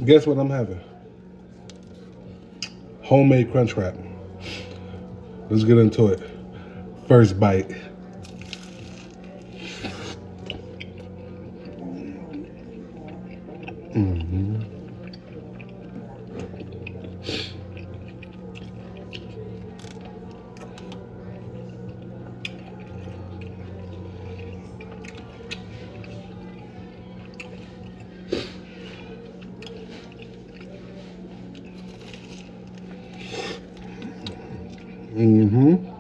Guess what I'm having? Homemade crunch wrap. Let's get into it. First bite. Mm-hmm. Mm-hmm.